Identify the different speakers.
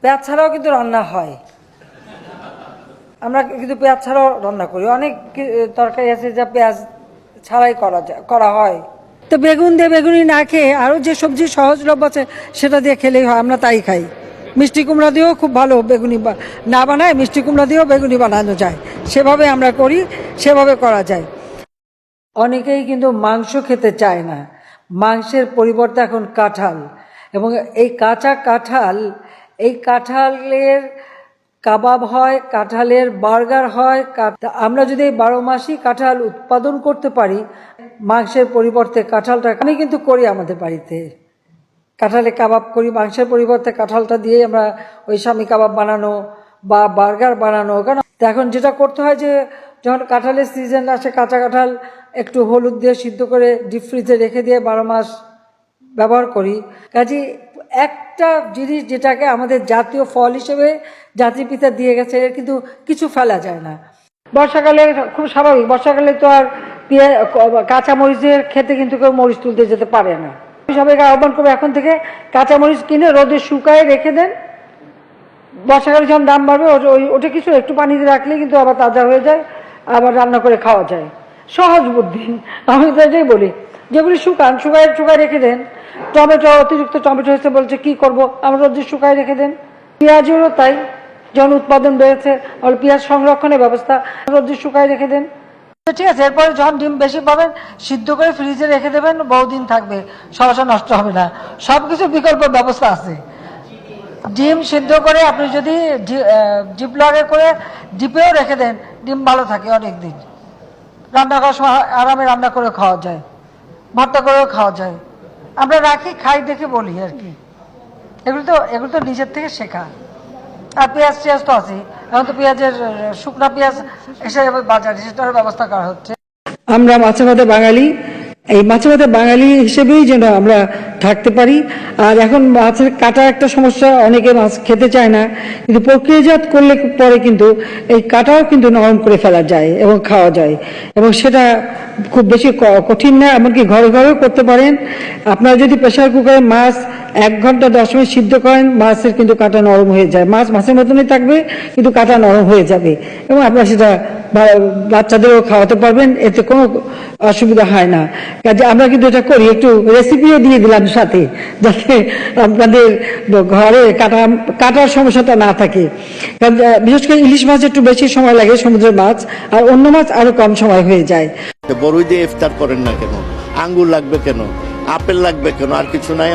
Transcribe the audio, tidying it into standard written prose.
Speaker 1: পেঁয়াজ ছাড়াও কিন্তু রান্না হয়, আমরা কিন্তু পেঁয়াজ ছাড়াও রান্না করি। অনেক তরকারি আছে যা পেঁয়াজ ছাড়াই করা হয়। তো বেগুন দিয়ে বেগুনি না খেয়ে আরও যে সবজি সহজলভ্য আছে সেটা দিয়ে খেলেই হয়, আমরা তাই খাই। মিষ্টি কুমড়া দিয়েও খুব ভালো বেগুনি না বানায়, মিষ্টি কুমড়া দিয়েও বেগুনি বানানো যায়, সেভাবে আমরা করি, সেভাবে করা যায়। অনেকেই কিন্তু মাংস খেতে চায় না, মাংসের পরিবর্তে এখন কাঁঠাল, এবং এই কাঁচা কাঁঠাল, এই কাঁঠালের কাবাব হয়, কাঁঠালের বার্গার হয়। আমরা যদি এই 12 মাসই কাঁঠাল উৎপাদন করতে পারি, মাংসের পরিবর্তে কাঁঠালটা, আমি কিন্তু করি আমাদের বাড়িতে, কাঁঠালে কাবাব করি, মাংসের পরিবর্তে কাঁঠালটা দিয়ে আমরা ওই স্বামী কাবাব বানানো বা বার্গার বানানো। কারণ এখন যেটা করতে হয় যে যখন কাঁঠালের সিজন আসে, কাঁচা কাঁঠাল একটু হলুদ দিয়ে সিদ্ধ করে ডিপ ফ্রিজে রেখে দিয়ে 12 মাস ব্যবহার করি। কাজে একটা জিনিস যেটাকে আমাদের জাতীয় ফল হিসেবে জাতিপিতা দিয়ে গেছে, কিন্তু কিছু ফেলা যায় না। বর্ষাকালে খুব স্বাভাবিক, বর্ষাকালে তো আর কাঁচা মরিচের খেতে কিন্তু কেউ মরিচ তুলতে যেতে পারে না। সবাইকে আহ্বান করবো এখন থেকে কাঁচামরিচ কিনে রোদে শুকায় রেখে দেন, বর্ষাকালে যখন দাম বাড়বে ওটা কিছু একটু পানিতে রাখলে কিন্তু আবার তাজা হয়ে যায়, আবার রান্না করে খাওয়া যায়। সহজ বুদ্ধি, আমি তো এটাই বলি। যেগুলি শুকায় রেখে দেন, টমেটো অতিরিক্ত টমেটো হয়েছে বলছে কি করব, আমরা রোদে শুকায় রেখে দেন। পেঁয়াজেরও তাই, যখন উৎপাদন বেড়েছে পেঁয়াজ সংরক্ষণের ব্যবস্থা, রোদে শুকায় রেখে দেন, ঠিক আছে। এরপরে যখন ডিম বেশি পাবেন সিদ্ধ করে ফ্রিজে রেখে দেবেন, বহুদিন থাকবে, সহসা নষ্ট হবে না। সবকিছু বিকল্প ব্যবস্থা আছে। ডিম সিদ্ধ করে আপনি যদি জিপলকে করে ডিপেও রেখে দেন, ডিম ভালো থাকে অনেক দিন। রান্না করার সময় আরামে রান্না করে খাওয়া যায়, ভর্তা করেও খাওয়া যায়। আমরা রাখি, খাই দেখে বলি আর কি। এগুলো তো নিজের থেকে শেখা। আর পেঁয়াজ তো আছে, এখন তো পেঁয়াজের শুকনা পেঁয়াজ এসে যাবে বাজারে, সেটারও ব্যবস্থা করা হচ্ছে। আমরা মাছে ভাতে বাঙালি, এই মাছে ভাতে বাঙালি হিসেবেই যেন আমরা থাকতে পারি। আর এখন মাছের কাটা একটা সমস্যা, অনেকে মাছ খেতে চায় না, কিন্তু প্রক্রিয়াজাত করলে পরে কিন্তু এই কাটাও কিন্তু নরম করে ফেলা যায় এবং খাওয়া যায়, এবং সেটা খুব বেশি কঠিন না, এমনকি ঘরে ঘরেও করতে পারেন। আপনারা যদি প্রেসার কুকারে মাছ 1 ঘন্টা 10 মিনিট সিদ্ধ করেন, মাছের কিন্তু কাটা নরম হয়ে যায়, মাছের মতনই থাকবে কিন্তু কাটা নরম হয়ে যাবে, এবং আপনারা সেটা বাচ্চাদেরও খাওয়াতে পারবেন, এতে কোনো অসুবিধা হয় না। কাজে আমরা কিন্তু এটা করি, একটু রেসিপিও দিয়ে দিলাম সাথে, যাতে আপনাদের ঘরে কাটার সমস্যাটা না থাকে। কারণ বিশেষ করে ইলিশ মাছ একটু বেশি সময় লাগে, সমুদ্রের মাছ, আর অন্য মাছ আরো কম সময় হয়ে যায়।
Speaker 2: বড়ই দিয়ে ইফতার করেন না কেন? আঙ্গুর লাগবে কেন? আপেল লাগবে কেন? আর কিছু নাই?